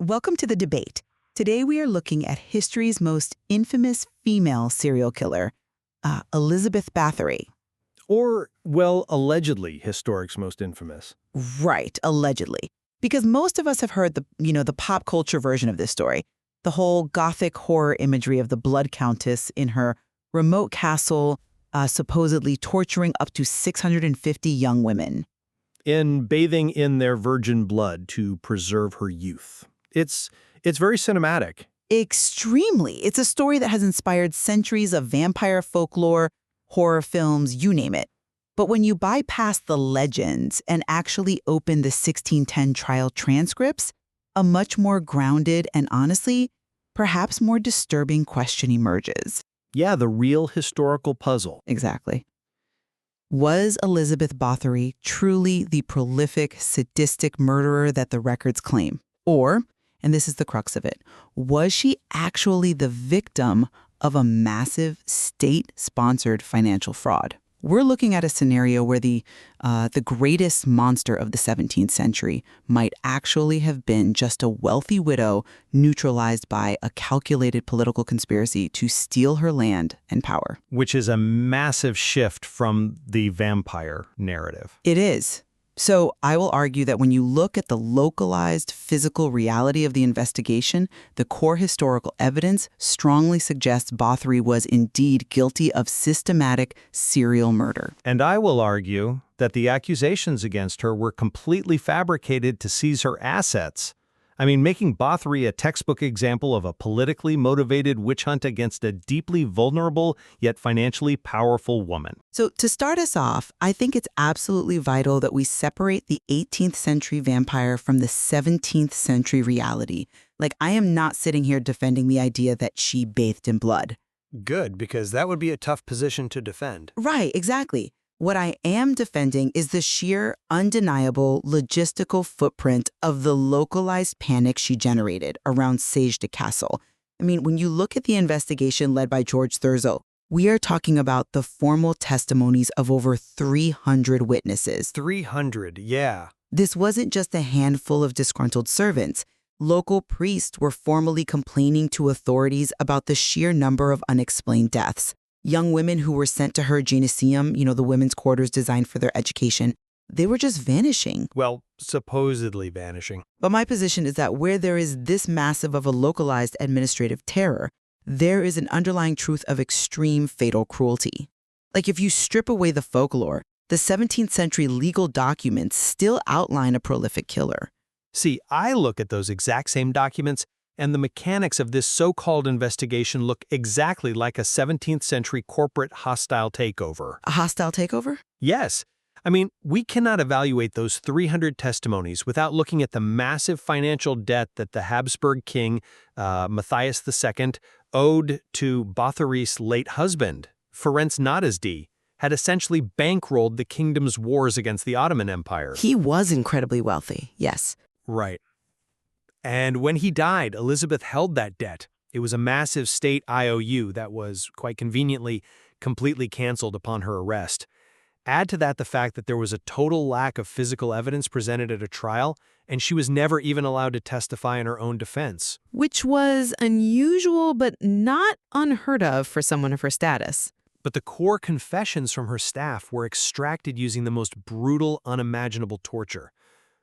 Welcome to the debate. Today we are looking at history's most infamous female serial killer, Elizabeth Báthory. Or, well, allegedly historic's most infamous. Right, allegedly. Because most of us have heard the pop culture version of this story. The whole gothic horror imagery of the Blood Countess in her remote castle, supposedly torturing up to 650 young women. In bathing in their virgin blood to preserve her youth. It's very cinematic. Extremely. It's a story that has inspired centuries of vampire folklore, horror films, you name it. But when you bypass the legends and actually open the 1610 trial transcripts, a much more grounded and honestly, perhaps more disturbing question emerges. Yeah, the real historical puzzle. Exactly. Was Elizabeth Báthory truly the prolific, sadistic murderer that the records claim? Or, and this is the crux of it, was she actually the victim of a massive state-sponsored financial fraud? We're looking at a scenario where the greatest monster of the 17th century might actually have been just a wealthy widow neutralized by a calculated political conspiracy to steal her land and power. Which is a massive shift from the vampire narrative. It is. So I will argue that when you look at the localized physical reality of the investigation, the core historical evidence strongly suggests Báthory was indeed guilty of systematic serial murder. And I will argue that the accusations against her were completely fabricated to seize her assets. I mean, making Báthory a textbook example of a politically motivated witch hunt against a deeply vulnerable yet financially powerful woman. So to start us off, I think it's absolutely vital that we separate the 18th century vampire from the 17th century reality. Like, I am not sitting here defending the idea that she bathed in blood. Good, because that would be a tough position to defend. Right, exactly. What I am defending is the sheer, undeniable, logistical footprint of the localized panic she generated around Čachtice Castle. I mean, when you look at the investigation led by George Thurzo, we are talking about the formal testimonies of over 300 witnesses. 300, yeah. This wasn't just a handful of disgruntled servants. Local priests were formally complaining to authorities about the sheer number of unexplained deaths. Young women who were sent to her gymnasium, the women's quarters designed for their education, they were just vanishing. Well, supposedly vanishing. But my position is that where there is this massive of a localized administrative terror, there is an underlying truth of extreme fatal cruelty. Like, if you strip away the folklore, the 17th century legal documents still outline a prolific killer. See, I look at those exact same documents, and the mechanics of this so-called investigation look exactly like a 17th century corporate hostile takeover. A hostile takeover? Yes. I mean, we cannot evaluate those 300 testimonies without looking at the massive financial debt that the Habsburg king, Matthias II, owed to Báthory's late husband, Ferenc Nadasdy, had essentially bankrolled the kingdom's wars against the Ottoman Empire. He was incredibly wealthy, yes. Right. And when he died, Elizabeth held that debt. It was a massive state IOU that was, quite conveniently, completely canceled upon her arrest. Add to that the fact that there was a total lack of physical evidence presented at a trial, and she was never even allowed to testify in her own defense. Which was unusual but not unheard of for someone of her status. But the core confessions from her staff were extracted using the most brutal, unimaginable torture.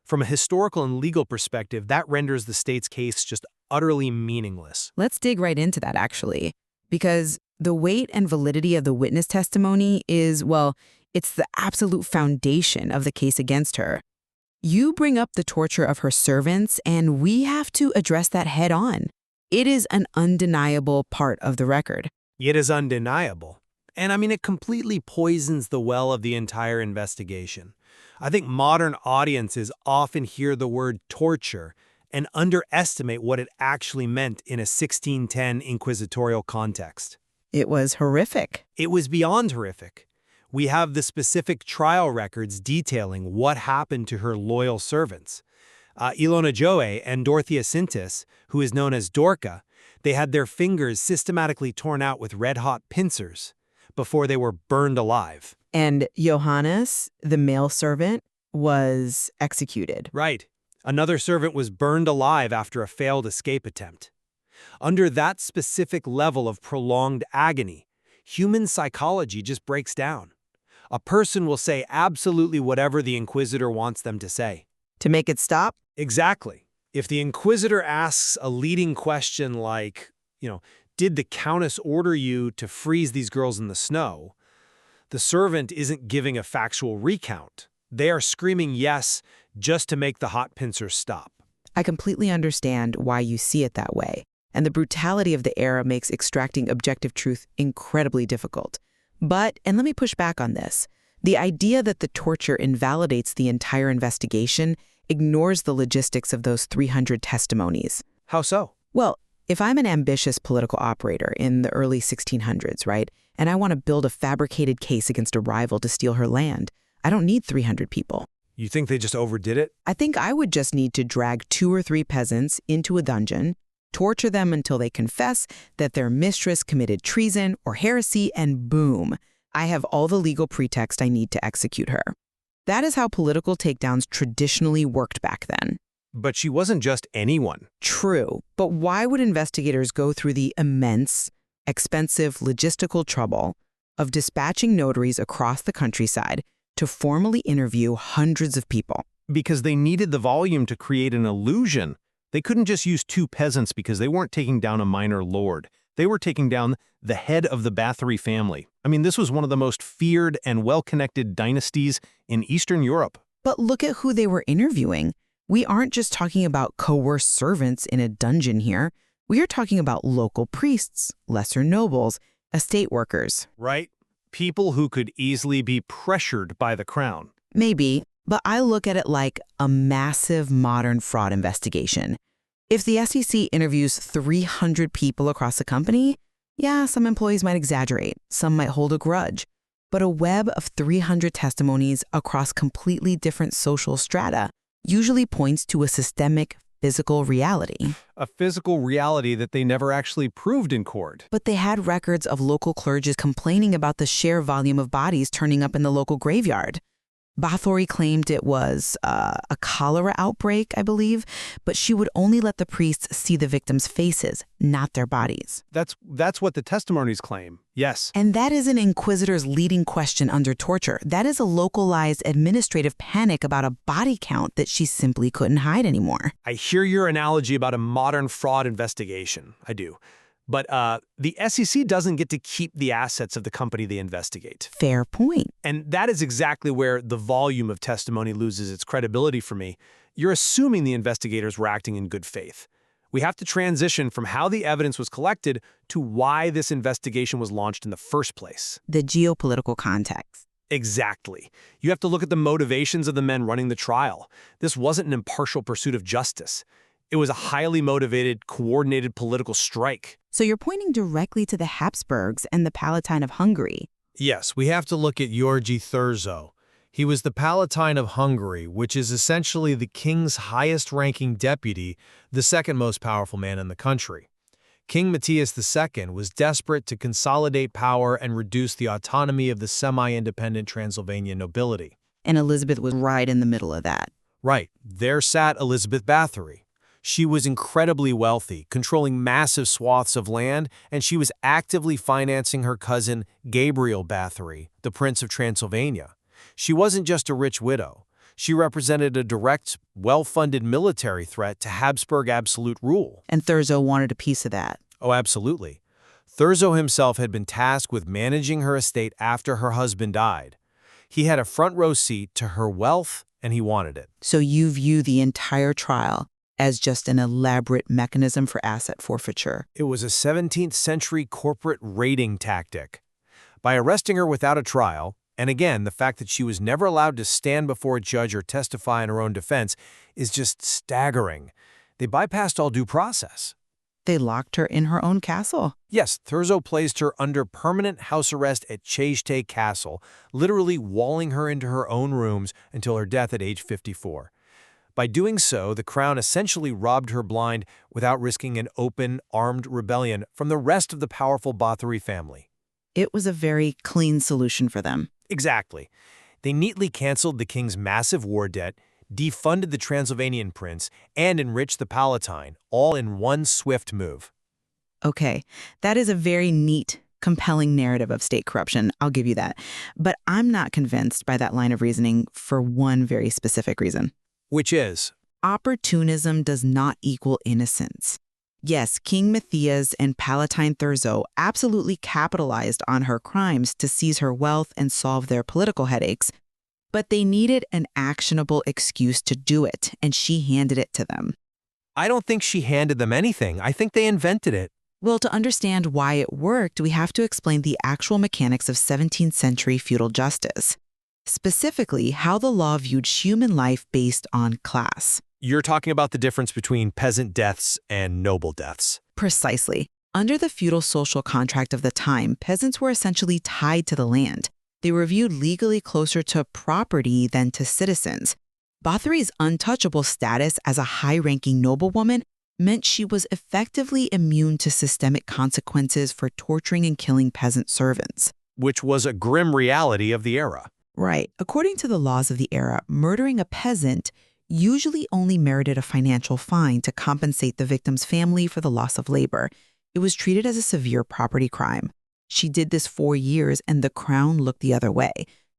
From a historical and legal perspective, that renders the state's case just utterly meaningless. Let's dig right into that, actually, because the weight and validity of the witness testimony is, well, it's the absolute foundation of the case against her. You bring up the torture of her servants, and we have to address that head on. It is an undeniable part of the record. It is undeniable. And I mean, it completely poisons the well of the entire investigation. I think modern audiences often hear the word torture and underestimate what it actually meant in a 1610 inquisitorial context. It was horrific. It was beyond horrific. We have the specific trial records detailing what happened to her loyal servants. Ilona Joe and Dorothea Sintis, who is known as Dorka, they had their fingers systematically torn out with red-hot pincers before they were burned alive. And Johannes, the male servant, was executed. Right. Another servant was burned alive after a failed escape attempt. Under that specific level of prolonged agony, human psychology just breaks down. A person will say absolutely whatever the Inquisitor wants them to say. To make it stop? Exactly. If the Inquisitor asks a leading question like, did the Countess order you to freeze these girls in the snow? The servant isn't giving a factual recount. They are screaming yes just to make the hot pincers stop. I completely understand why you see it that way, and the brutality of the era makes extracting objective truth incredibly difficult. But, and let me push back on this, the idea that the torture invalidates the entire investigation ignores the logistics of those 300 testimonies. How so? Well, if I'm an ambitious political operator in the early 1600s, right, and I want to build a fabricated case against a rival to steal her land, I don't need 300 people. You think they just overdid it? I think I would just need to drag 2 or 3 peasants into a dungeon, torture them until they confess that their mistress committed treason or heresy, and boom, I have all the legal pretext I need to execute her. That is how political takedowns traditionally worked back then. But she wasn't just anyone. True, but why would investigators go through the immense, expensive logistical trouble of dispatching notaries across the countryside to formally interview hundreds of people? Because they needed the volume to create an illusion. They couldn't just use 2 peasants because they weren't taking down a minor lord. They were taking down the head of the Báthory family. I mean, this was one of the most feared and well-connected dynasties in Eastern Europe. But look at who they were interviewing. We aren't just talking about coerced servants in a dungeon here. We are talking about local priests, lesser nobles, estate workers. Right? People who could easily be pressured by the crown. Maybe, but I look at it like a massive modern fraud investigation. If the SEC interviews 300 people across a company, yeah, some employees might exaggerate, some might hold a grudge. But a web of 300 testimonies across completely different social strata usually points to a systemic physical reality. A physical reality that they never actually proved in court. But they had records of local clergy complaining about the sheer volume of bodies turning up in the local graveyard. Báthory claimed it was a cholera outbreak, I believe, but she would only let the priests see the victims' faces, not their bodies. That's what the testimonies claim, yes. And that is an inquisitor's leading question under torture. That is a localized administrative panic about a body count that she simply couldn't hide anymore. I hear your analogy about a modern fraud investigation. I do. But the SEC doesn't get to keep the assets of the company they investigate. Fair point. And that is exactly where the volume of testimony loses its credibility for me. You're assuming the investigators were acting in good faith. We have to transition from how the evidence was collected to why this investigation was launched in the first place. The geopolitical context. Exactly. You have to look at the motivations of the men running the trial. This wasn't an impartial pursuit of justice. It was a highly motivated, coordinated political strike. So you're pointing directly to the Habsburgs and the Palatine of Hungary. Yes, we have to look at György Thurzo. He was the Palatine of Hungary, which is essentially the king's highest-ranking deputy, the second most powerful man in the country. King Matthias II was desperate to consolidate power and reduce the autonomy of the semi-independent Transylvanian nobility. And Elizabeth was right in the middle of that. Right. There sat Elizabeth Báthory. She was incredibly wealthy, controlling massive swaths of land, and she was actively financing her cousin Gabriel Báthory, the Prince of Transylvania. She wasn't just a rich widow. She represented a direct, well-funded military threat to Habsburg absolute rule. And Thurzo wanted a piece of that. Oh, absolutely. Thurzo himself had been tasked with managing her estate after her husband died. He had a front-row seat to her wealth, and he wanted it. So you view the entire trial as just an elaborate mechanism for asset forfeiture. It was a 17th century corporate raiding tactic. By arresting her without a trial, and again, the fact that she was never allowed to stand before a judge or testify in her own defense is just staggering. They bypassed all due process. They locked her in her own castle. Yes, Thurzo placed her under permanent house arrest at Čachtice Castle, literally walling her into her own rooms until her death at age 54. By doing so, the crown essentially robbed her blind without risking an open, armed rebellion from the rest of the powerful Báthory family. It was a very clean solution for them. Exactly. They neatly canceled the king's massive war debt, defunded the Transylvanian prince, and enriched the Palatine, all in one swift move. Okay, that is a very neat, compelling narrative of state corruption, I'll give you that. But I'm not convinced by that line of reasoning for one very specific reason. Which is? Opportunism does not equal innocence. Yes, King Matthias and Palatine Thurzo absolutely capitalized on her crimes to seize her wealth and solve their political headaches, but they needed an actionable excuse to do it, and she handed it to them. I don't think she handed them anything. I think they invented it. Well, to understand why it worked, we have to explain the actual mechanics of 17th century feudal justice. Specifically, how the law viewed human life based on class. You're talking about the difference between peasant deaths and noble deaths. Precisely. Under the feudal social contract of the time, peasants were essentially tied to the land. They were viewed legally closer to property than to citizens. Báthory's untouchable status as a high-ranking noblewoman meant she was effectively immune to systemic consequences for torturing and killing peasant servants. Which was a grim reality of the era. Right. According to the laws of the era, murdering a peasant usually only merited a financial fine to compensate the victim's family for the loss of labor. It was treated as a severe property crime. She did this for years, and the crown looked the other way,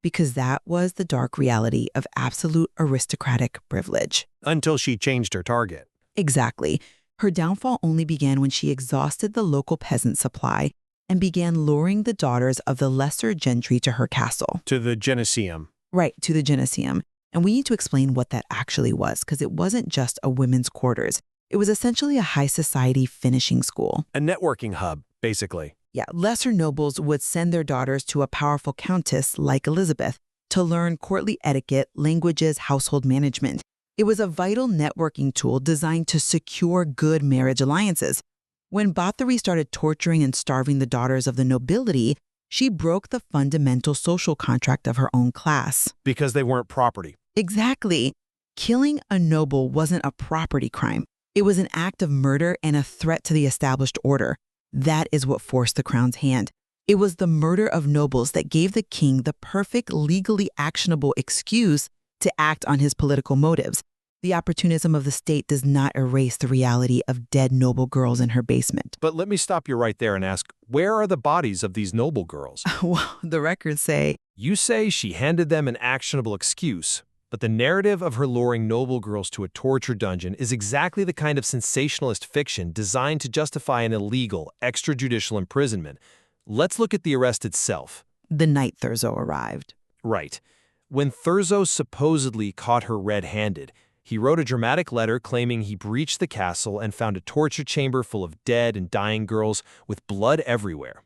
because that was the dark reality of absolute aristocratic privilege. Until she changed her target. Exactly. Her downfall only began when she exhausted the local peasant supply and began luring the daughters of the lesser gentry to her castle. To the Geneseum. Right, to the Geneseum. And we need to explain what that actually was, because it wasn't just a women's quarters. It was essentially a high society finishing school. A networking hub, basically. Yeah, lesser nobles would send their daughters to a powerful countess like Elizabeth to learn courtly etiquette, languages, household management. It was a vital networking tool designed to secure good marriage alliances. When Báthory started torturing and starving the daughters of the nobility, she broke the fundamental social contract of her own class. Because they weren't property. Exactly. Killing a noble wasn't a property crime. It was an act of murder and a threat to the established order. That is what forced the crown's hand. It was the murder of nobles that gave the king the perfect legally actionable excuse to act on his political motives. The opportunism of the state does not erase the reality of dead noble girls in her basement. But let me stop you right there and ask, where are the bodies of these noble girls? Well, the records say... You say she handed them an actionable excuse, but the narrative of her luring noble girls to a torture dungeon is exactly the kind of sensationalist fiction designed to justify an illegal, extrajudicial imprisonment. Let's look at the arrest itself. The night Thurzo arrived. Right. When Thurzo supposedly caught her red-handed, he wrote a dramatic letter claiming he breached the castle and found a torture chamber full of dead and dying girls with blood everywhere.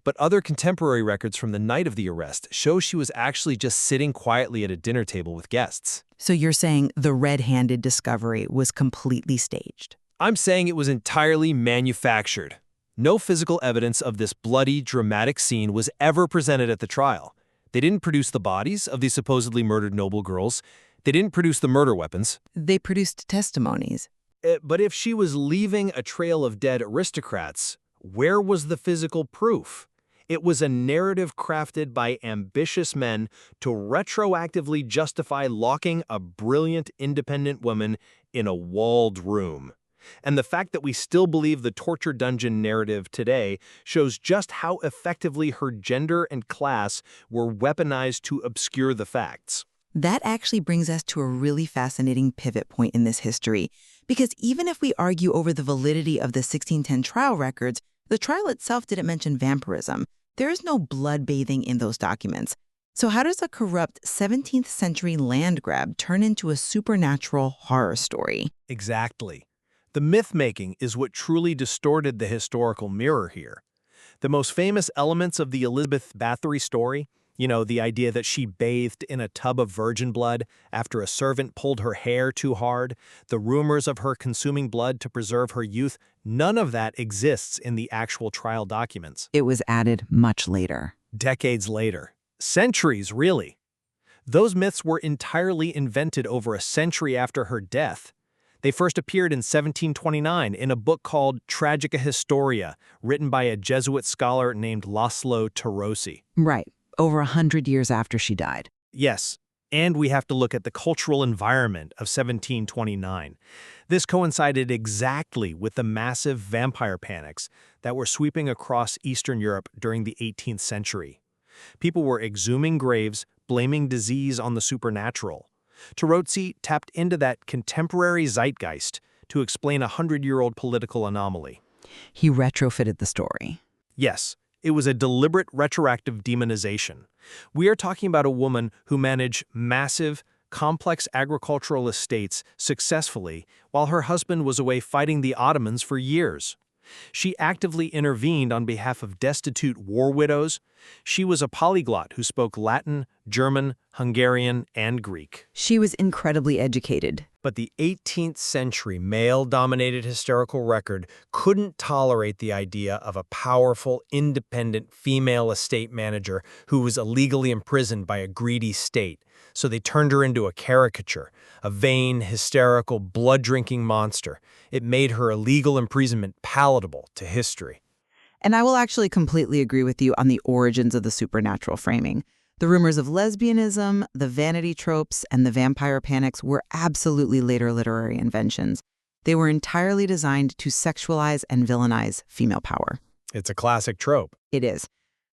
But other contemporary records from the night of the arrest show she was actually just sitting quietly at a dinner table with guests. So you're saying the red-handed discovery was completely staged? I'm saying it was entirely manufactured. No physical evidence of this bloody, dramatic scene was ever presented at the trial. They didn't produce the bodies of these supposedly murdered noble girls. They didn't produce the murder weapons. They produced testimonies. But if she was leaving a trail of dead aristocrats, where was the physical proof? It was a narrative crafted by ambitious men to retroactively justify locking a brilliant, independent woman in a walled room. And the fact that we still believe the torture dungeon narrative today shows just how effectively her gender and class were weaponized to obscure the facts. That actually brings us to a really fascinating pivot point in this history, because even if we argue over the validity of the 1610 trial records, the trial itself didn't mention vampirism. There is no blood bathing in those documents. So how does a corrupt 17th century land grab turn into a supernatural horror story? Exactly. The myth-making is what truly distorted the historical mirror here. The most famous elements of the Elizabeth Báthory story, the idea that she bathed in a tub of virgin blood after a servant pulled her hair too hard, the rumors of her consuming blood to preserve her youth, none of that exists in the actual trial documents. It was added much later. Decades later. Centuries, really. Those myths were entirely invented over a century after her death. They first appeared in 1729 in a book called Tragica Historia, written by a Jesuit scholar named Laszlo Tarosi. Right. Over 100 years after she died. Yes. And we have to look at the cultural environment of 1729. This coincided exactly with the massive vampire panics that were sweeping across Eastern Europe during the 18th century. People were exhuming graves, blaming disease on the supernatural. Tarozzi tapped into that contemporary zeitgeist to explain a 100-year-old political anomaly. He retrofitted the story. Yes, it was a deliberate retroactive demonization. We are talking about a woman who managed massive, complex agricultural estates successfully while her husband was away fighting the Ottomans for years. She actively intervened on behalf of destitute war widows. She was a polyglot who spoke Latin, German, Hungarian, and Greek. She was incredibly educated. But the 18th century male-dominated historical record couldn't tolerate the idea of a powerful, independent female estate manager who was illegally imprisoned by a greedy state. So they turned her into a caricature, a vain, hysterical, blood-drinking monster. It made her illegal imprisonment palatable to history. And I will actually completely agree with you on the origins of the supernatural framing. The rumors of lesbianism, the vanity tropes, and the vampire panics were absolutely later literary inventions. They were entirely designed to sexualize and villainize female power. It's a classic trope. It is.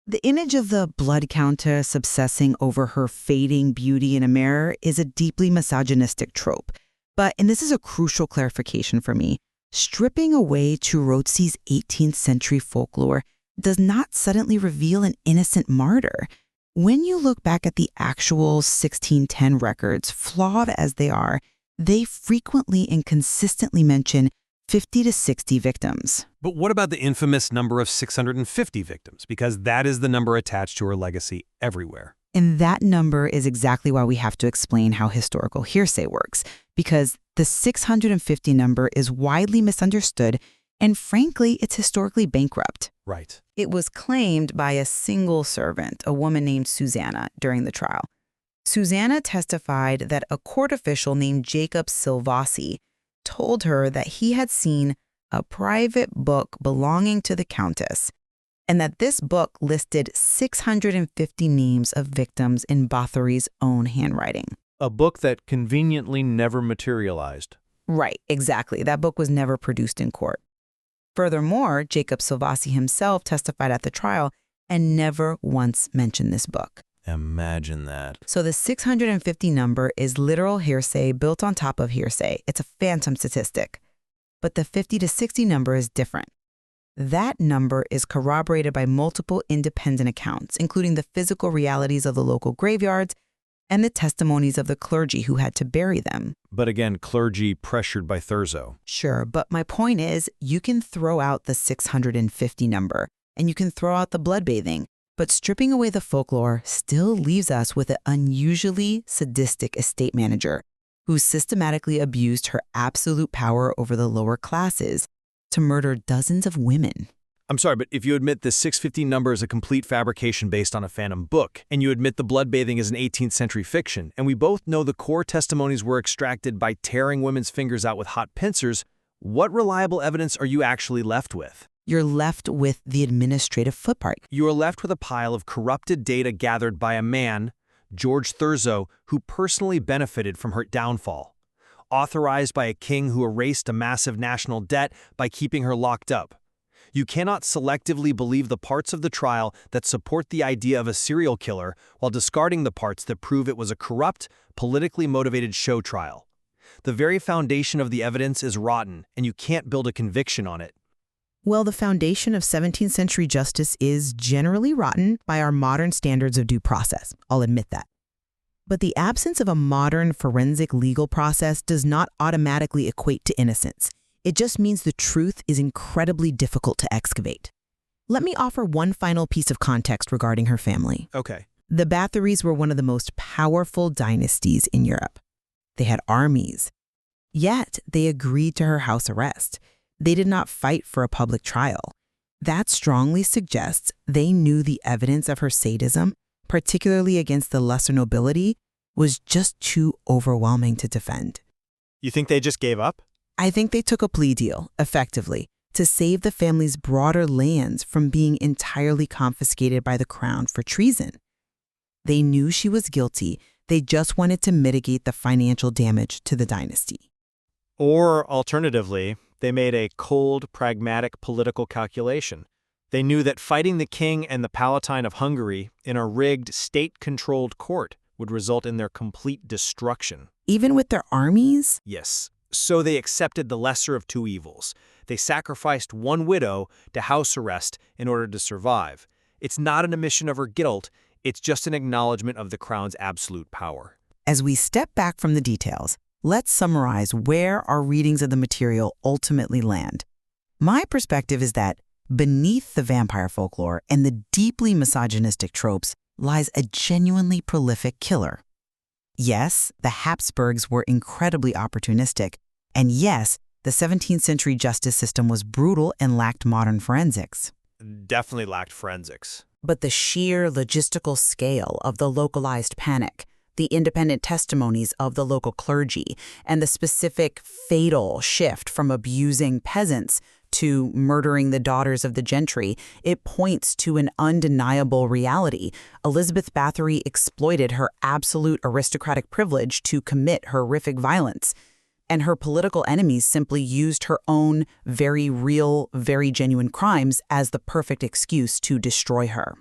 The image of the Blood Countess obsessing over her fading beauty in a mirror is a deeply misogynistic trope. And this is a crucial clarification for me, stripping away Tarozzi's 18th century folklore does not suddenly reveal an innocent martyr. When you look back at the actual 1610 records, flawed as they are, they frequently and consistently mention 50 to 60 victims. But what about the infamous number of 650 victims? Because that is the number attached to her legacy everywhere. And that number is exactly why we have to explain how historical hearsay works, because the 650 number is widely misunderstood, and frankly, it's historically bankrupt. Right. It was claimed by a single servant, a woman named Susanna, during the trial. Susanna testified that a court official named Jacob Silvassi told her that he had seen a private book belonging to the Countess, and that this book listed 650 names of victims in Báthory's own handwriting. A book that conveniently never materialized. Right, exactly. That book was never produced in court. Furthermore, Jacob Silvassi himself testified at the trial and never once mentioned this book. Imagine that. So the 650 number is literal hearsay built on top of hearsay. It's a phantom statistic. But the 50 to 60 number is different. That number is corroborated by multiple independent accounts, including the physical realities of the local graveyards and the testimonies of the clergy who had to bury them. But again, clergy pressured by Thurzo. Sure, but my point is, you can throw out the 650 number, and you can throw out the blood bathing, but stripping away the folklore still leaves us with an unusually sadistic estate manager who systematically abused her absolute power over the lower classes to murder dozens of women. I'm sorry, but if you admit the 650 number is a complete fabrication based on a phantom book, and you admit the blood bathing is an 18th century fiction, and we both know the core testimonies were extracted by tearing women's fingers out with hot pincers, what reliable evidence are you actually left with? You're left with the administrative footprint. You are left with a pile of corrupted data gathered by a man, George Thurzo, who personally benefited from her downfall, authorized by a king who erased a massive national debt by keeping her locked up. You cannot selectively believe the parts of the trial that support the idea of a serial killer while discarding the parts that prove it was a corrupt, politically motivated show trial. The very foundation of the evidence is rotten, and you can't build a conviction on it. Well, the foundation of 17th century justice is generally rotten by our modern standards of due process. I'll admit that. But the absence of a modern forensic legal process does not automatically equate to innocence. It just means the truth is incredibly difficult to excavate. Let me offer one final piece of context regarding her family. Okay. The Báthorys were one of the most powerful dynasties in Europe. They had armies. Yet, they agreed to her house arrest. They did not fight for a public trial. That strongly suggests they knew the evidence of her sadism, particularly against the lesser nobility, was just too overwhelming to defend. You think they just gave up? I think they took a plea deal, effectively, to save the family's broader lands from being entirely confiscated by the crown for treason. They knew she was guilty. They just wanted to mitigate the financial damage to the dynasty. Or, alternatively, they made a cold, pragmatic political calculation. They knew that fighting the king and the Palatine of Hungary in a rigged, state-controlled court would result in their complete destruction. Even with their armies? Yes. So they accepted the lesser of two evils. They sacrificed one widow to house arrest in order to survive. It's not an admission of her guilt, it's just an acknowledgement of the crown's absolute power. As we step back from the details, let's summarize where our readings of the material ultimately land. My perspective is that beneath the vampire folklore and the deeply misogynistic tropes lies a genuinely prolific killer. Yes, the Habsburgs were incredibly opportunistic, and yes, the 17th century justice system was brutal and lacked modern forensics. Definitely lacked forensics. But the sheer logistical scale of the localized panic, the independent testimonies of the local clergy, and the specific fatal shift from abusing peasants to murdering the daughters of the gentry, it points to an undeniable reality. Elizabeth Báthory exploited her absolute aristocratic privilege to commit horrific violence, and her political enemies simply used her own very real, very genuine crimes as the perfect excuse to destroy her.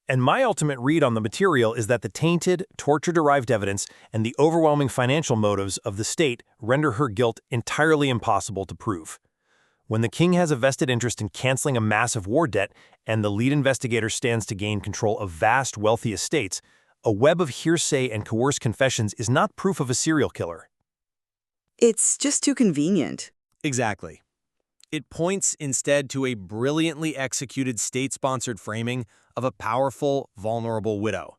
And my ultimate read on the material is that the tainted, torture-derived evidence and the overwhelming financial motives of the state render her guilt entirely impossible to prove. When the king has a vested interest in canceling a massive war debt and the lead investigator stands to gain control of vast, wealthy estates, a web of hearsay and coerced confessions is not proof of a serial killer. It's just too convenient. Exactly. It points instead to a brilliantly executed state-sponsored framing of a powerful, vulnerable widow.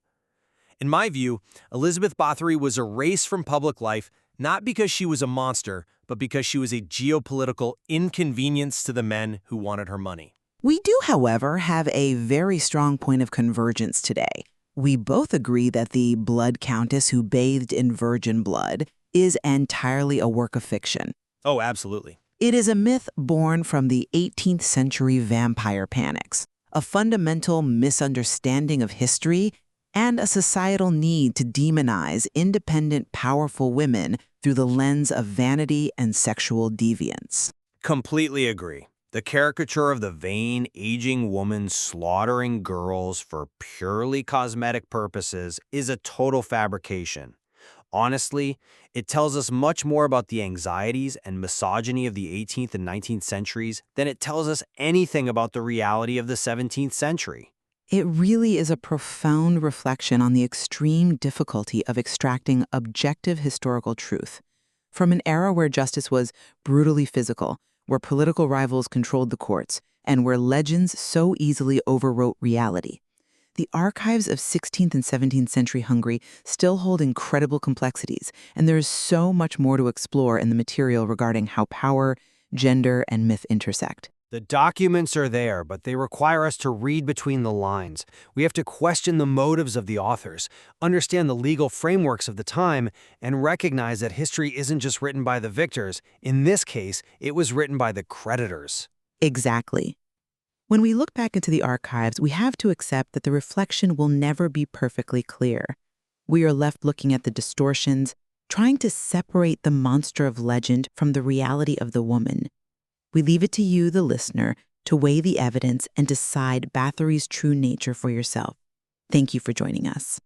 In my view, Elizabeth Báthory was erased from public life not because she was a monster, but because she was a geopolitical inconvenience to the men who wanted her money. We do, however, have a very strong point of convergence today. We both agree that the Blood Countess who bathed in virgin blood is entirely a work of fiction. Oh, absolutely. It is a myth born from the 18th century vampire panics, a fundamental misunderstanding of history, and a societal need to demonize independent, powerful women through the lens of vanity and sexual deviance. Completely agree. The caricature of the vain, aging woman slaughtering girls for purely cosmetic purposes is a total fabrication. Honestly, it tells us much more about the anxieties and misogyny of the 18th and 19th centuries than it tells us anything about the reality of the 17th century. It really is a profound reflection on the extreme difficulty of extracting objective historical truth. From an era where justice was brutally physical, where political rivals controlled the courts, and where legends so easily overwrote reality. The archives of 16th and 17th century Hungary still hold incredible complexities, and there is so much more to explore in the material regarding how power, gender, and myth intersect. The documents are there, but they require us to read between the lines. We have to question the motives of the authors, understand the legal frameworks of the time, and recognize that history isn't just written by the victors. In this case, it was written by the creditors. Exactly. When we look back into the archives, we have to accept that the reflection will never be perfectly clear. We are left looking at the distortions, trying to separate the monster of legend from the reality of the woman. We leave it to you, the listener, to weigh the evidence and decide Báthory's true nature for yourself. Thank you for joining us.